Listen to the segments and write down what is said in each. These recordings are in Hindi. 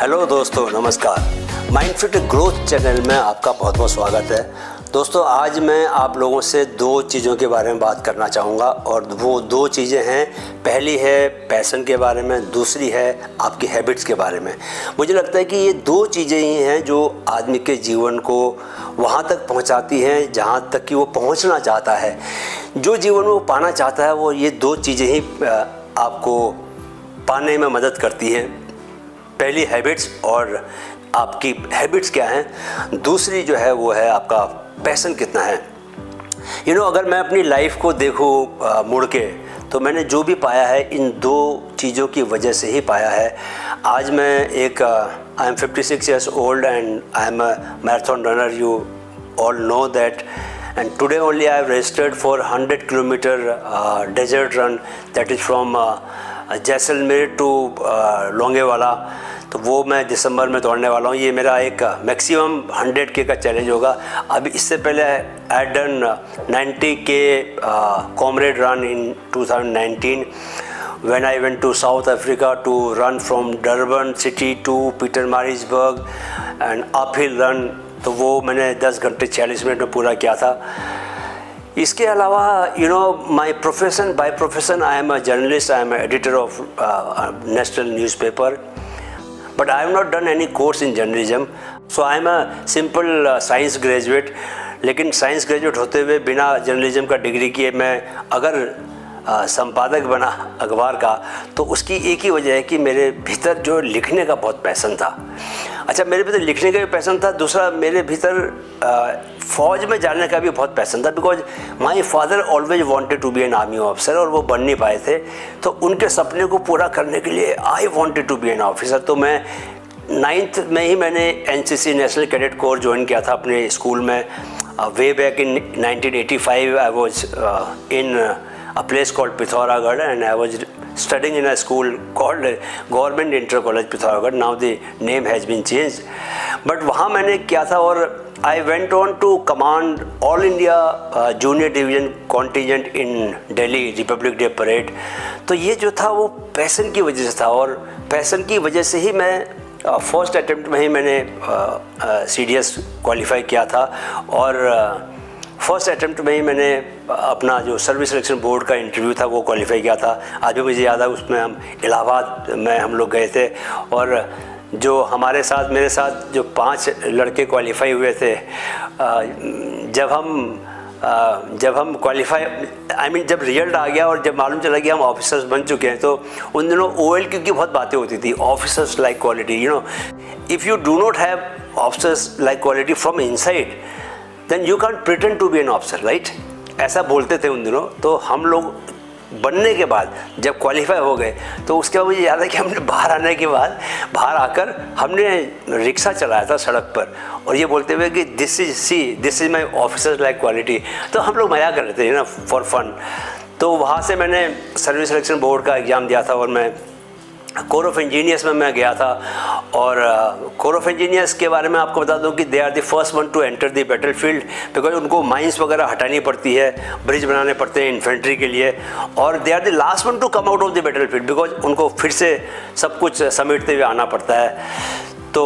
हेलो दोस्तों, नमस्कार। माइंडफिट ग्रोथ चैनल में आपका बहुत बहुत स्वागत है। दोस्तों, आज मैं आप लोगों से दो चीज़ों के बारे में बात करना चाहूँगा और वो दो चीज़ें हैं। पहली है पैशन के बारे में, दूसरी है आपकी हैबिट्स के बारे में। मुझे लगता है कि ये दो चीज़ें ही हैं जो आदमी के जीवन को वहाँ तक पहुँचाती हैं जहाँ तक कि वो पहुँचना चाहता है। जो जीवन वो पाना चाहता है वो ये दो चीज़ें ही आपको पाने में मदद करती हैं। पहली हैबिट्स, और आपकी हैबिट्स क्या हैं। दूसरी जो है वो है आपका पैशन कितना है। अगर मैं अपनी लाइफ को देखूँ मुड़ के, तो मैंने जो भी पाया है इन दो चीज़ों की वजह से ही पाया है। आज मैं I am 56 years old and I am a marathon runner, you all know that, and today only I have registered for 100 kilometer desert run, that is from Jaisalmer to Longewala. तो वो मैं दिसंबर में दौड़ने वाला हूँ। ये मेरा एक मैक्सिमम 100K का चैलेंज होगा। अभी इससे पहले I done 90K comrade run in 2019 when I went to South Africa to run from Durban city to Pietermaritzburg and uphill run। तो वो मैंने 10 घंटे 40 मिनट में पूरा किया था। इसके अलावा my profession, by profession I am a journalist, I am editor of national newspaper, but I have not done any course in journalism, so I am a simple science graduate। लेकिन साइंस ग्रेजुएट होते हुए बिना जर्नलिज्म का डिग्री किए मैं अगर संपादक बना अखबार का, तो उसकी एक ही वजह है कि मेरे भीतर जो लिखने का बहुत पैशन था। अच्छा, मेरे भीतर लिखने का भी पैशन था। दूसरा, मेरे भीतर फ़ौज में जाने का भी बहुत पैशन था, because my father always wanted to be an army officer, और वो बन नहीं पाए थे। तो उनके सपने को पूरा करने के लिए I wanted to be an officer. तो मैं 9th में ही मैंने NCC national cadet corps join किया था अपने स्कूल में। Way back in 1985 I was in a place called Pithoragarh, and I was studying in a school called Government Inter College Pithoragarh. Now the name has been changed, but वहाँ मैंने किया था। और I went on to command All India Junior Division Contingent in Delhi Republic Day Parade। तो ये जो था वो पैशन की वजह से था, और पैशन की वजह से ही मैं फर्स्ट अटेम्प्ट में ही मैंने CDS क्वालिफाई किया था, और फर्स्ट अटेम्प्ट में ही मैंने अपना जो सर्विस सिलेक्शन बोर्ड का इंटरव्यू था वो क्वालिफाई किया था। आज भी मुझे याद है, उसमें हम इलाहाबाद में हम लोग गए थे, और जो हमारे साथ मेरे साथ जो 5 लड़के क्वालिफाई हुए थे, जब हम क्वालिफाई जब रिजल्ट आ गया और जब मालूम चला कि हम ऑफिसर्स बन चुके हैं, तो उन दिनों OLQ की बहुत बातें होती थी, officers like quality. If you do not have officers like quality from inside, then you can't pretend to be an officer, right? ऐसा बोलते थे उन दिनों। तो हम लोग बनने के बाद जब क्वालिफाई हो गए, तो उसके बाद मुझे याद है कि हमने बाहर आने के बाद बाहर आकर हमने रिक्शा चलाया था सड़क पर, और ये बोलते हुए कि this is my officers like quality. तो हम लोग मज़ा कर रहे थे ना, फॉर फन। तो वहाँ से मैंने सर्विस सिलेक्शन बोर्ड का एग्ज़ाम दिया था, और मैं कोर ऑफ इंजीनियर्स में मैं गया था। और कोर ऑफ इंजीनियर्स के बारे में आपको बता दूं कि they are the first one to enter the battle field, because उनको माइंस वगैरह हटानी पड़ती है, ब्रिज बनाने पड़ते हैं इन्फेंट्री के लिए, और they are the last one to come out of the battle field, because उनको फिर से सब कुछ समेटते हुए आना पड़ता है। तो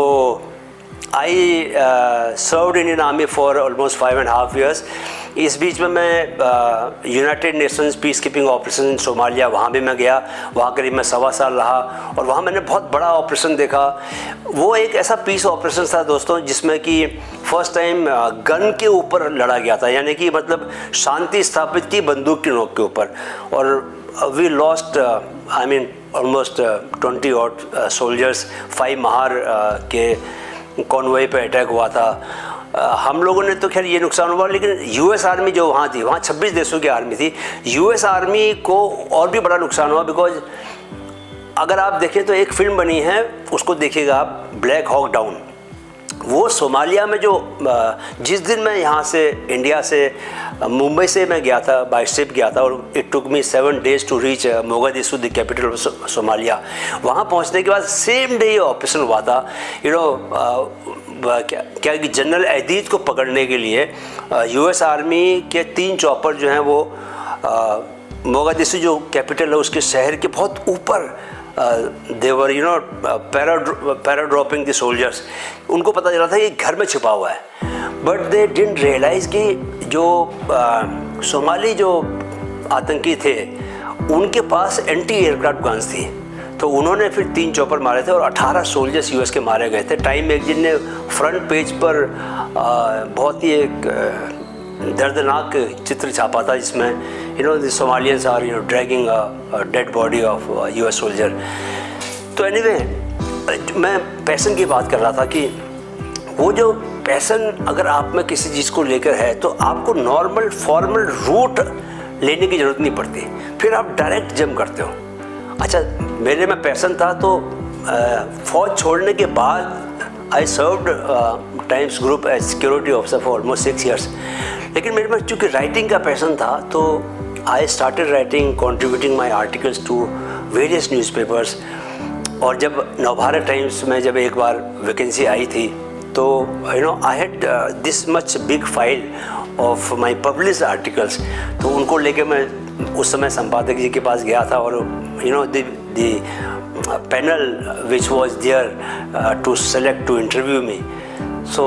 I served Indian army for almost 5.5 years। इस बीच में मैं United Nations peacekeeping operation in Somalia, वहाँ भी मैं गया। वहाँ करीब मैं 1.25 साल रहा, और वहाँ मैंने बहुत बड़ा ऑपरेशन देखा। वो एक ऐसा पीस ऑपरेशन था दोस्तों, जिसमें कि फर्स्ट टाइम गन के ऊपर लड़ा गया था, यानी कि मतलब शांति स्थापित की बंदूक की नोक के ऊपर। और we lost almost 20 odd soldiers. 5 Mahar के कॉन्वॉय पे अटैक हुआ था। हम लोगों ने तो खैर ये नुकसान हुआ, लेकिन US आर्मी जो वहाँ थी, वहाँ 26 देशों की आर्मी थी। US आर्मी को और भी बड़ा नुकसान हुआ, बिकॉज अगर आप देखें तो एक फिल्म बनी है, उसको देखिएगा आप, ब्लैक हॉक डाउन। वो सोमालिया में जो जिस दिन मैं यहाँ से इंडिया से मुंबई से मैं गया था, बाय शिप गया था, और it took me 7 days to reach Mogadishu the capital of Somalia. वहाँ पहुँचने के बाद सेम डे ये ऑपरेशन हुआ था। क्या कि जनरल अदीद को पकड़ने के लिए US आर्मी के 3 चॉपर जो हैं वो मोगादिशु जो कैपिटल है उसके शहर के बहुत ऊपर they were you know paradropping the soldiers, उनको पता चला था कि घर में छुपा हुआ है, बट दे डिडंट रियलाइज़ कि जो सोमाली जो आतंकी थे उनके पास एंटी एयरक्राफ्ट गन्स थी। तो उन्होंने फिर 3 चॉपर मारे थे और 18 सोल्जर्स यूएस के मारे गए थे। टाइम मैगजीन ने फ्रंट पेज पर बहुत ही एक दर्दनाक चित्र छापा था जिसमें the Somalians are dragging a dead body of US soldier. तो एनीवे, मैं पैशन की बात कर रहा था कि वो जो पैशन अगर आप में किसी चीज़ को लेकर है तो आपको नॉर्मल फॉर्मल रूट लेने की ज़रूरत नहीं पड़ती, फिर आप डायरेक्ट जंप करते हो। अच्छा, मेरे में पैशन था तो फौज छोड़ने के बाद I served Times group as security officer for almost 6 years। लेकिन मेरे में चूँकि राइटिंग का पैशन था तो I started writing, contributing my articles to various newspapers. और जब नवभारत टाइम्स में जब एक बार वैकेंसी आई थी तो I had this much big file of my publish articles. तो उनको लेके मैं उस समय संपादक जी के पास गया था और the panel which was there to select to interview me, so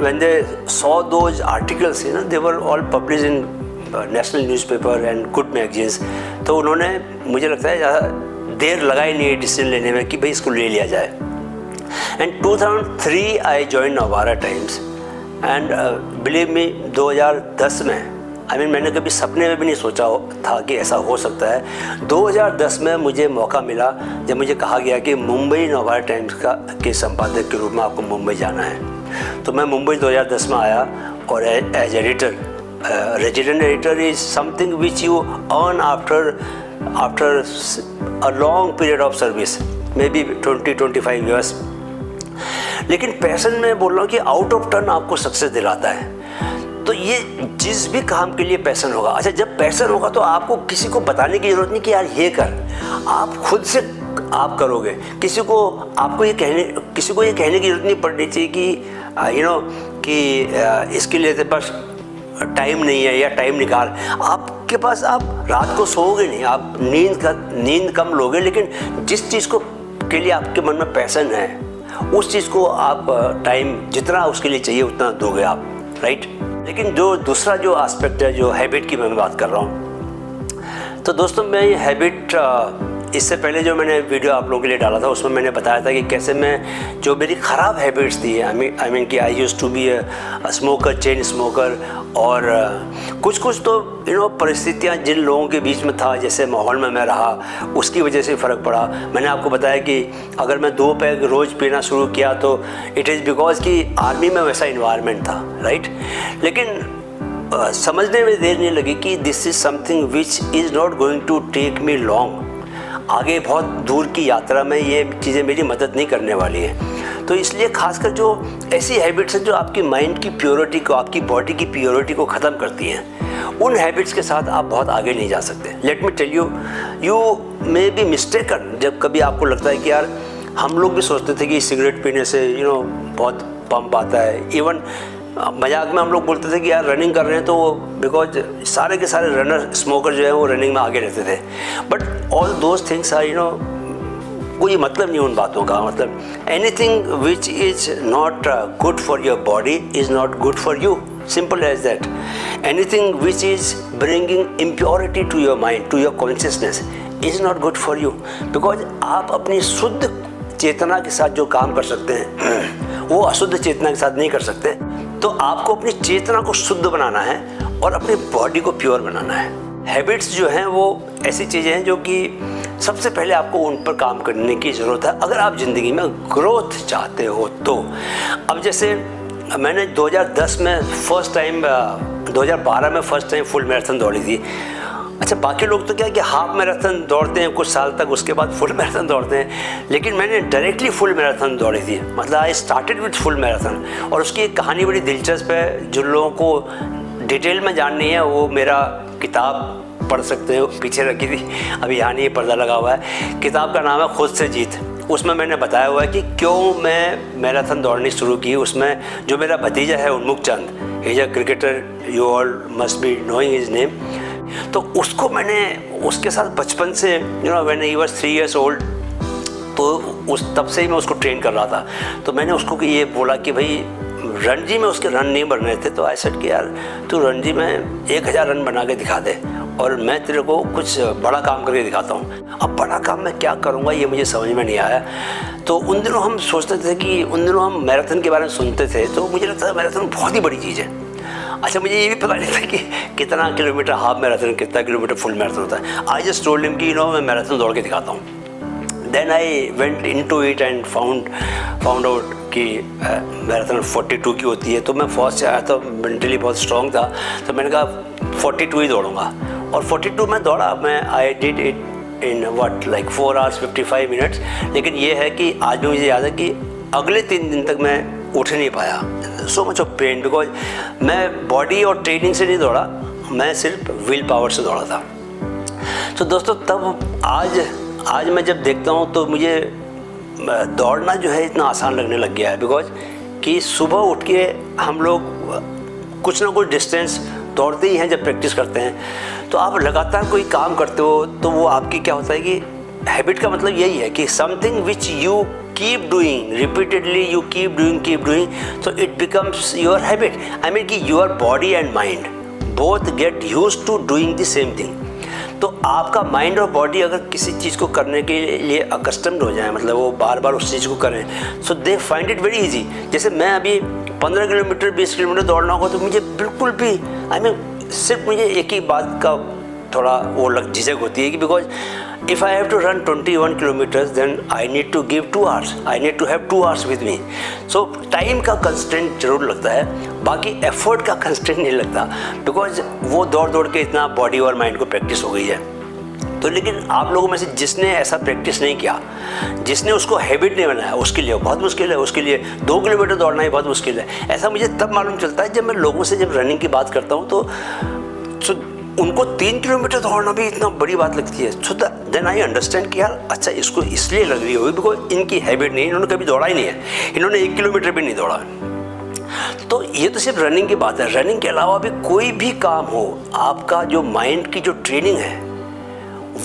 when they saw those articles, they were all published in national newspaper and good magazines। तो उन्होंने, मुझे लगता है ज़्यादा देर लगाई नहीं डिसीजन लेने में कि भाई इसको ले लिया जाए। And 2003 I join Navbharat times and believe me 2010 में मैंने कभी सपने में भी नहीं सोचा था कि ऐसा हो सकता है। 2010 में मुझे मौका मिला जब मुझे कहा गया कि मुंबई नवभारत टाइम्स के संपादक के रूप में आपको मुंबई जाना है। तो मैं मुंबई 2010 में आया और as editor, resident editor is something which you earn after a long period of service, maybe 20-25 years। लेकिन पैशन में बोल रहा हूँ कि आउट ऑफ टर्न आपको सक्सेस दिलाता है। तो ये जिस भी काम के लिए पैशन होगा, अच्छा जब पैशन होगा तो आपको किसी को बताने की ज़रूरत नहीं कि यार ये कर, आप खुद से आप करोगे। किसी को ये कहने की ज़रूरत नहीं पड़नी चाहिए कि कि इसके लिए तेरे पास टाइम नहीं है या टाइम निकाल। आपके पास, आप रात को सोओगे नहीं, आप नींद कम लोगे, लेकिन जिस चीज़ के लिए आपके मन में पैशन है उस चीज़ को आप टाइम जितना उसके लिए चाहिए उतना दोगे आप, राइट। लेकिन जो दूसरा जो एस्पेक्ट है, जो हैबिट की मैं बात कर रहा हूँ, तो दोस्तों मैं ये हैबिट इससे पहले जो मैंने वीडियो आप लोगों के लिए डाला था उसमें मैंने बताया था कि कैसे मैं जो मेरी ख़राब हैबिट्स थी, आई मीन कि I used to be a smoker, chain smoker, और कुछ तो परिस्थितियाँ जिन लोगों के बीच में था, जैसे माहौल में मैं रहा, उसकी वजह से फ़र्क पड़ा। मैंने आपको बताया कि अगर मैं 2 पैग रोज़ पीना शुरू किया तो इट इज़ बिकॉज कि आर्मी में वैसा इन्वायरमेंट था, राइट। लेकिन समझने में देर नहीं लगी कि this is something which is not going to take me long. आगे बहुत दूर की यात्रा में ये चीज़ें मेरी मदद नहीं करने वाली है। तो इसलिए खासकर जो ऐसी हैबिट्स हैं जो आपकी माइंड की प्योरिटी को, आपकी बॉडी की प्योरिटी को ख़त्म करती हैं, उन हैबिट्स के साथ आप बहुत आगे नहीं जा सकते। Let me tell you may be mistaken. जब कभी आपको लगता है कि यार, हम लोग भी सोचते थे कि सिगरेट पीने से बहुत पंप आता है। इवन मजाक में हम लोग बोलते थे कि यार रनिंग कर रहे हैं तो बिकॉज सारे के सारे रनर, स्मोकर जो है वो रनिंग में आगे रहते थे। But all those things are कोई मतलब नहीं उन बातों का। मतलब anything which is not good for your body is not good for you, simple as that. Anything which is bringing impurity to your mind, to your consciousness is not good for you, because आप अपनी शुद्ध चेतना के साथ जो काम कर सकते हैं वो अशुद्ध चेतना के साथ नहीं कर सकते। तो आपको अपनी चेतना को शुद्ध बनाना है और अपनी बॉडी को प्योर बनाना है। हैबिट्स जो हैं वो ऐसी चीज़ें हैं जो कि सबसे पहले आपको उन पर काम करने की ज़रूरत है अगर आप ज़िंदगी में ग्रोथ चाहते हो तो। अब जैसे मैंने 2010 में फर्स्ट टाइम, 2012 में फर्स्ट टाइम फुल मैराथन दौड़ी थी। अच्छा, बाकी लोग तो क्या है कि हाफ मैराथन दौड़ते हैं कुछ साल तक, उसके बाद फुल मैराथन दौड़ते हैं, लेकिन मैंने डायरेक्टली फुल मैराथन दौड़ी थी। मतलब I started with full marathon. और उसकी एक कहानी बड़ी दिलचस्प है। जिन लोगों को डिटेल में जाननी है वो मेरा किताब पढ़ सकते हो, पीछे रखी थी, अभी यहाँ नहीं पर्दा लगा हुआ है। किताब का नाम है खुद से जीत। उसमें मैंने बताया हुआ है कि क्यों मैं मैराथन दौड़नी शुरू की। उसमें जो मेरा भतीजा है Unmukt Chand, he is a cricketer, you all must be knowing his name. तो उसको मैंने उसके साथ बचपन से when he was 3 years old, तो तब से ही मैं उसको ट्रेन कर रहा था। तो मैंने उसको ये बोला कि भाई रणजी में उसके रन नहीं बन रहे थे, तो आई सेड कि यार तू रणजी में 1000 रन बना के दिखा दे और मैं तेरे को कुछ बड़ा काम करके दिखाता हूँ। अब बड़ा काम मैं क्या करूँगा ये मुझे समझ में नहीं आया। तो उन दिनों हम सोचते थे कि उन दिनों हम मैराथन के बारे में सुनते थे, तो मुझे लगता था मैराथन बहुत ही बड़ी चीज़ है। अच्छा, मुझे ये भी पता नहीं था कि कितना किलोमीटर हाफ मैराथन, कितना किलोमीटर फुल मैराथन होता है। आई जस्ट टोल्ड हिम कि मैं मैराथन दौड़ के दिखाता हूँ। Then I went into it and found out कि मैराथन 42 की होती है। तो मैं फर्स्ट से आया था, मेंटली बहुत स्ट्रॉन्ग था, तो मैंने कहा 42 ही दौड़ूंगा और 42 में दौड़ा मैं। I did it in like 4 hours 55 minutes। लेकिन ये है कि आज भी मुझे याद है कि अगले 3 दिन तक मैं उठ नहीं पाया, so much of pain, because मैं बॉडी और ट्रेनिंग से नहीं दौड़ा, मैं सिर्फ विल पावर से दौड़ा था। तो दोस्तों तब आज मैं जब देखता हूँ तो मुझे दौड़ना जो है इतना आसान लगने लग गया है, बिकॉज कि सुबह उठ के हम लोग कुछ ना कुछ डिस्टेंस दौड़ते ही हैं जब प्रैक्टिस करते हैं। तो आप लगातार कोई काम करते हो तो वो आपकी क्या होता है कि हैबिट का मतलब यही है कि something which you keep doing repeatedly, you keep doing, so it becomes your habit। I mean कि your body and mind both get used to doing the same thing। तो आपका माइंड और बॉडी अगर किसी चीज़ को करने के लिए अकस्टम्ड हो जाए, मतलब वो बार बार उस चीज़ को करें, so they find it very easy. जैसे मैं अभी 15 किलोमीटर 20 किलोमीटर दौड़ना होगा तो मुझे बिल्कुल भी सिर्फ मुझे एक ही बात का थोड़ा वो झिझक होती है कि because if I have to run 21 kilometres then I need to give 2 hours, I need to have 2 hours with me. So time का कंस्ट्रेंट जरूर लगता है, बाकी एफर्ट का कंस्ट्रेंट नहीं लगता, बिकॉज वो दौड़ के इतना बॉडी और माइंड को प्रैक्टिस हो गई है। तो लेकिन आप लोगों में से जिसने ऐसा प्रैक्टिस नहीं किया, जिसने उसको हैबिट नहीं बनाया, उसके लिए बहुत मुश्किल है। उसके लिए 2 किलोमीटर दौड़ना ही बहुत मुश्किल है। ऐसा मुझे तब मालूम चलता है जब मैं लोगों से जब रनिंग की बात करता हूँ तो उनको 3 किलोमीटर दौड़ना भी इतना बड़ी बात लगती है। सो देन आई अंडरस्टैंड कि यार अच्छा इसको इसलिए लग रही होगी बिकॉज इनकी हैबिट नहीं, इन्होंने कभी दौड़ा ही नहीं है, इन्होंने 1 किलोमीटर भी नहीं दौड़ा। तो ये तो सिर्फ रनिंग की बात है। रनिंग के अलावा भी कोई भी काम हो, आपका जो माइंड की जो ट्रेनिंग है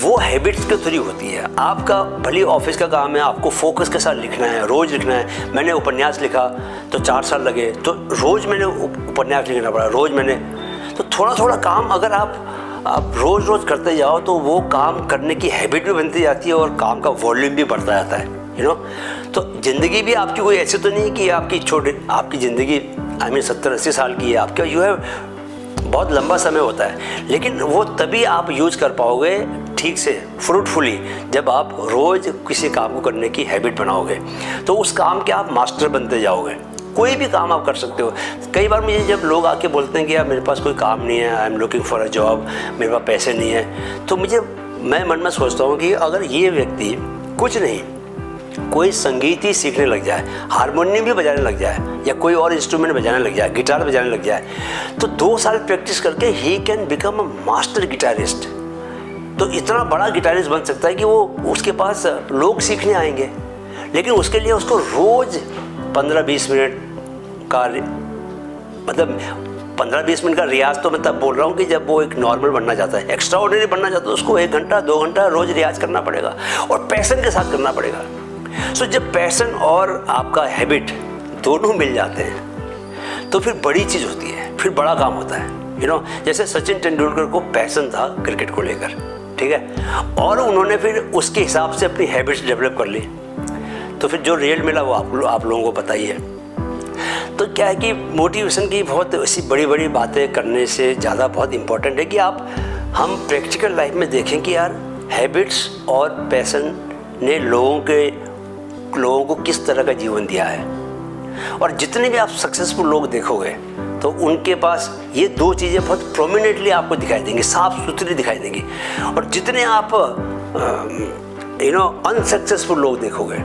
वो हैबिट्स के थ्रू होती है। आपका भले ऑफिस का काम है, आपको फोकस के साथ लिखना है, रोज़ लिखना है। मैंने उपन्यास लिखा तो 4 साल लगे, तो रोज़ मैंने उपन्यास लिखना पड़ा, रोज़ मैंने। तो थोड़ा थोड़ा काम अगर आप रोज़ करते जाओ तो वो काम करने की हैबिट भी बनती जाती है और काम का वॉल्यूम भी बढ़ता जाता है, यू नो। तो ज़िंदगी भी आपकी कोई ऐसी तो नहीं कि आपकी ज़िंदगी 70-80 साल की है, आपका यू है बहुत लंबा समय होता है, लेकिन वो तभी आप यूज़ कर पाओगे ठीक से फ्रूटफुली जब आप रोज़ किसी काम को करने की हैबिट बनाओगे, तो उस काम के आप मास्टर बनते जाओगे। कोई भी काम आप कर सकते हो। कई बार मुझे जब लोग आके बोलते हैं कि यार मेरे पास कोई काम नहीं है, I am looking for a job, मेरे पास पैसे नहीं है, तो मैं मन में सोचता हूँ कि अगर ये व्यक्ति कुछ नहीं, कोई संगीत ही सीखने लग जाए, हारमोनियम भी बजाने लग जाए या कोई और इंस्ट्रूमेंट बजाने लग जाए, गिटार बजाने लग जाए, तो 2 साल प्रैक्टिस करके he can become a master guitarist. तो इतना बड़ा गिटारिस्ट बन सकता है कि वो उसके पास लोग सीखने आएंगे, लेकिन उसके लिए उसको रोज़ 15-20 मिनट का, मतलब 15-20 मिनट का रियाज तो मैं तब बोल रहा हूँ कि जब वो एक नॉर्मल बनना चाहता है, एक्स्ट्रा ऑर्डिनरी बनना चाहता है, उसको 1 घंटा 2 घंटा रोज़ रियाज करना पड़ेगा और पैशन के साथ करना पड़ेगा। सो जब पैशन और आपका हैबिट दोनों मिल जाते हैं तो फिर बड़ी चीज़ होती है, फिर बड़ा काम होता है, यू नो। जैसे सचिन तेंदुलकर को पैशन था क्रिकेट को लेकर, ठीक है, और उन्होंने फिर उसके हिसाब से अपनी हैबिट्स डेवलप कर ली, तो फिर जो रिजल्ट मिला वो आप लोगों को पता ही है। तो क्या है कि मोटिवेशन की बहुत ऐसी बड़ी बड़ी बातें करने से ज़्यादा बहुत इम्पोर्टेंट है कि हम प्रैक्टिकल लाइफ में देखें कि यार हैबिट्स और पैशन ने लोगों को किस तरह का जीवन दिया है। और जितने भी आप सक्सेसफुल लोग देखोगे तो उनके पास ये 2 चीज़ें बहुत प्रोमिनेंटली आपको दिखाई देंगी, साफ सुथरी दिखाई देंगी। और जितने आप अनसक्सेसफुल लोग देखोगे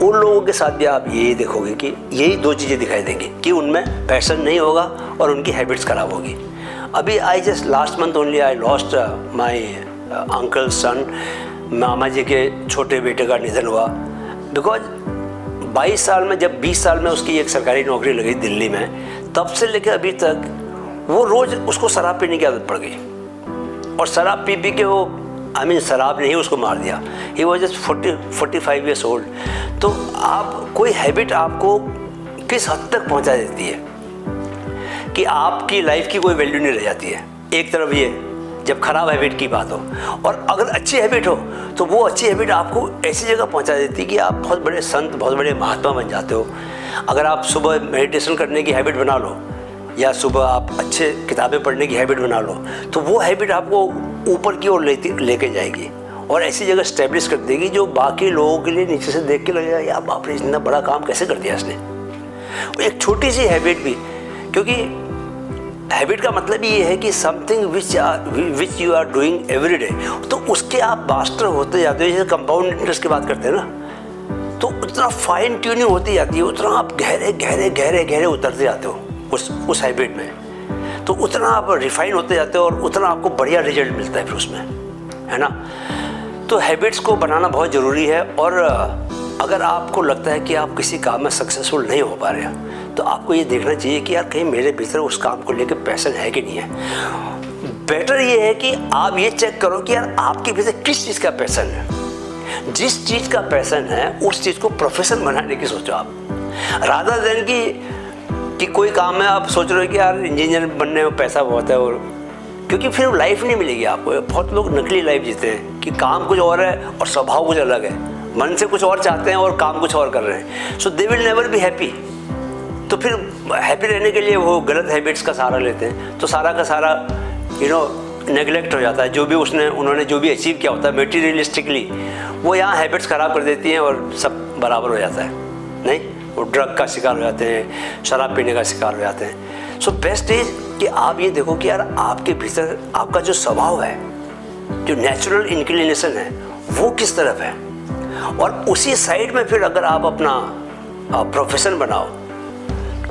उन लोगों के साथ भी आप यही देखोगे कि यही 2 चीज़ें दिखाई देंगी कि उनमें पैशन नहीं होगा और उनकी हैबिट्स खराब होगी। अभी last month only I lost my uncle son, मामा जी के छोटे बेटे का निधन हुआ। बिकॉज 22 साल में, जब 20 साल में उसकी एक सरकारी नौकरी लगी दिल्ली में, तब से लेकर अभी तक वो रोज़ उसको शराब पीने की आदत पड़ गई। और शराब पी के वो शराब ने ही उसको मार दिया। He was just 45 years old. तो आप कोई हैबिट आपको किस हद तक पहुंचा देती है कि आपकी लाइफ की कोई वैल्यू नहीं रह जाती है। एक तरफ ये जब खराब हैबिट की बात हो, और अगर अच्छी हैबिट हो तो वो अच्छी हैबिट आपको ऐसी जगह पहुंचा देती है कि आप बहुत बड़े संत, बहुत बड़े महात्मा बन जाते हो। अगर आप सुबह मेडिटेशन करने की हैबिट बना लो, या सुबह आप अच्छे किताबें पढ़ने की हैबिट बना लो, तो वो हैबिट आपको ऊपर की ओर लेके जाएगी और ऐसी जगह स्टैब्लिश कर देगी जो बाकी लोगों के लिए नीचे से देख के लगेगा यार बाप रे इतना बड़ा काम कैसे कर दिया इसने। एक छोटी सी हैबिट भी, क्योंकि हैबिट का मतलब ये है कि something which you are doing every day, तो उसके आप मास्टर होते जाते हो। जैसे कंपाउंड इंटरेस्ट की बात करते हैं ना, तो उतना फाइन ट्यूनिंग होती जाती है, उतना आप गहरे गहरे गहरे गहरे उतरते जाते हो उस हैबिट में, तो उतना आप रिफाइन होते जाते हो और उतना आपको बढ़िया रिजल्ट मिलता है फिर उसमें, है ना। तो हैबिट्स को बनाना बहुत ज़रूरी है। और अगर आपको लगता है कि आप किसी काम में सक्सेसफुल नहीं हो पा रहे हैं, तो आपको ये देखना चाहिए कि यार कहीं मेरे भीतर उस काम को लेकर पैशन है कि नहीं है। बेटर ये है कि आप ये चेक करो कि यार आपके भीतर किस चीज़ का पैशन है। जिस चीज़ का पैशन है उस चीज़ को प्रोफेशन बनाने की सोचो आप, रादर देन कि कोई काम है आप सोच रहे हो कि यार इंजीनियर बनने में पैसा बहुत है, और क्योंकि फिर लाइफ नहीं मिलेगी आपको। बहुत लोग नकली लाइफ जीते हैं कि काम कुछ और है और स्वभाव कुछ अलग है, मन से कुछ और चाहते हैं और काम कुछ और कर रहे हैं। So they will never be happy. तो फिर हैप्पी रहने के लिए वो गलत हैबिट्स का सहारा लेते हैं, तो सारा का सारा नेगलेक्ट हो जाता है। जो भी उन्होंने जो भी अचीव किया होता है मेटीरियलिस्टिकली, वो यहाँ हैबिट्स ख़राब कर देती हैं और सब बराबर हो जाता है। नहीं, वो ड्रग का शिकार हो जाते हैं, शराब पीने का शिकार हो जाते हैं। सो बेस्ट इज कि आप ये देखो कि यार आपके भीतर आपका जो स्वभाव है, जो नेचुरल इंक्लिनेशन है, वो किस तरफ है, और उसी साइड में फिर अगर आप अपना प्रोफेशन बनाओ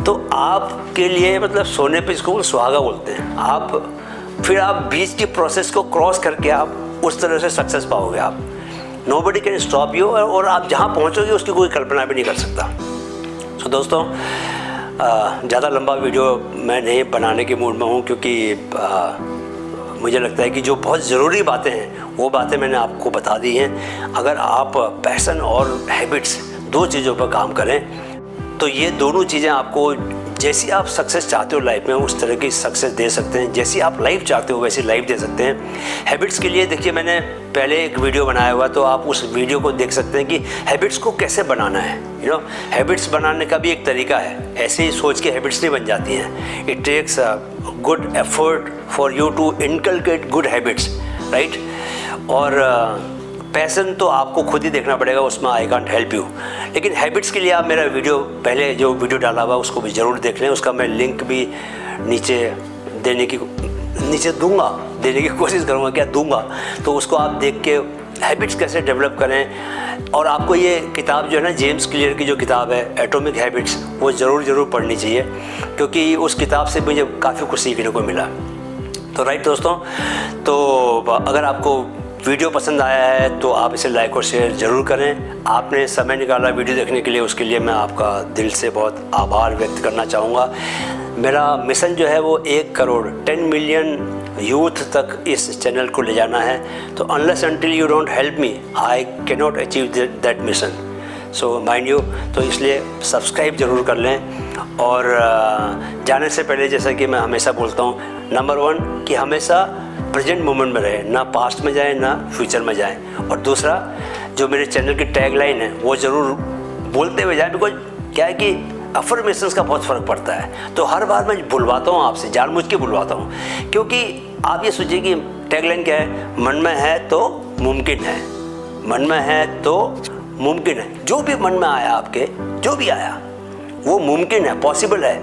तो आपके लिए मतलब सोने पे इसको सुहागा बोलते हैं। आप बीच की प्रोसेस को क्रॉस करके आप उस तरह से सक्सेस पाओगे। आप नोबडी कैन स्टॉप यू, और आप जहाँ पहुँचोगे उसकी कोई कल्पना भी नहीं कर सकता। तो दोस्तों ज़्यादा लंबा वीडियो मैं नहीं बनाने के मूड में हूँ, क्योंकि मुझे लगता है कि जो बहुत ज़रूरी बातें हैं वो बातें मैंने आपको बता दी हैं। अगर आप पैशन और हैबिट्स दो चीज़ों पर काम करें तो ये दोनों चीज़ें आपको जैसी आप सक्सेस चाहते हो लाइफ में उस तरह की सक्सेस दे सकते हैं। जैसी आप लाइफ चाहते हो वैसी लाइफ दे सकते हैं। हैबिट्स के लिए देखिए मैंने पहले एक वीडियो बनाया हुआ, तो आप उस वीडियो को देख सकते हैं कि हैबिट्स को कैसे बनाना है। हैबिट्स बनाने का भी एक तरीका है, ऐसे ही सोच के हैबिट्स नहीं बन जाती हैं। It takes a good effort for you to inculcate good habits, right. और पैशन तो आपको खुद ही देखना पड़ेगा, उसमें आई कांट हेल्प यू। लेकिन हैबिट्स के लिए आप मेरा वीडियो पहले जो वीडियो डाला हुआ उसको भी ज़रूर देख लें। उसका मैं लिंक भी नीचे देने की कोशिश करूँगा, क्या दूंगा, तो उसको आप देख के हैबिट्स कैसे डेवलप करें। और आपको ये किताब जो है ना, जेम्स क्लियर की जो किताब है एटॉमिक हैबिट्स, वो ज़रूर पढ़नी चाहिए, क्योंकि उस किताब से मुझे काफ़ी कुछ सीखने को मिला। तो राइट दोस्तों, तो अगर आपको वीडियो पसंद आया है तो आप इसे लाइक और शेयर ज़रूर करें। आपने समय निकाला वीडियो देखने के लिए, उसके लिए मैं आपका दिल से बहुत आभार व्यक्त करना चाहूँगा। मेरा मिशन जो है वो 1 करोड़ 10 मिलियन यूथ तक इस चैनल को ले जाना है। तो unless until you don't help me I can not achieve that mission. So mind you, तो इसलिए सब्सक्राइब ज़रूर कर लें। और जाने से पहले जैसा कि मैं हमेशा बोलता हूँ, नंबर 1 कि हमेशा प्रेजेंट मोमेंट में रहे, ना पास्ट में जाए ना फ्यूचर में जाए। और दूसरा, जो मेरे चैनल की टैगलाइन है वो ज़रूर बोलते हुए जाए, बिकॉज क्या है कि अफर्मेशंस का बहुत फ़र्क पड़ता है। तो हर बार मैं बुलवाता हूँ आपसे, जानबूझ के बुलवाता हूँ, क्योंकि आप ये सोचिए कि टैगलाइन क्या है, मन में है तो मुमकिन है, मन में है तो मुमकिन है। जो भी मन में आया आपके, जो भी आया वो मुमकिन है, पॉसिबल है,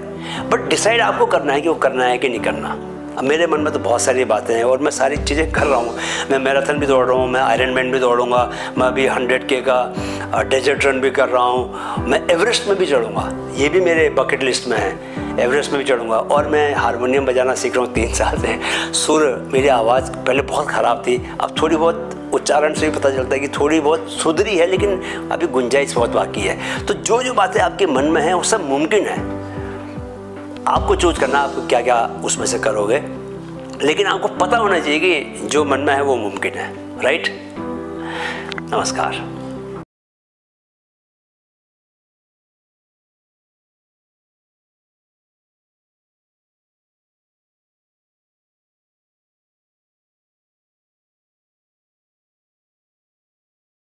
बट डिसाइड आपको करना है कि वो करना है कि नहीं करना। अब मेरे मन में तो बहुत सारी बातें हैं और मैं सारी चीज़ें कर रहा हूँ। मैं मैराथन भी दौड़ रहा हूँ, मैं आयरन मैन भी दौड़ूंगा, मैं अभी 100K का डेजर्ट रन भी कर रहा हूँ, मैं एवरेस्ट में भी चढ़ूँगा, ये भी मेरे बकेट लिस्ट में है, एवरेस्ट में भी चढ़ूँगा। और मैं हारमोनियम बजाना सीख रहा हूँ 3 साल से। सुर, मेरी आवाज़ पहले बहुत ख़राब थी, अब थोड़ी बहुत उच्चारण से भी पता चलता है कि थोड़ी बहुत सुधरी है, लेकिन अभी गुंजाइश बहुत बाकी है। तो जो बातें आपके मन में हैं वो सब मुमकिन है। आपको चूज करना, आप क्या क्या उसमें से करोगे। लेकिन आपको पता होना चाहिए कि जो मन में है वो मुमकिन है। राइट? नमस्कार।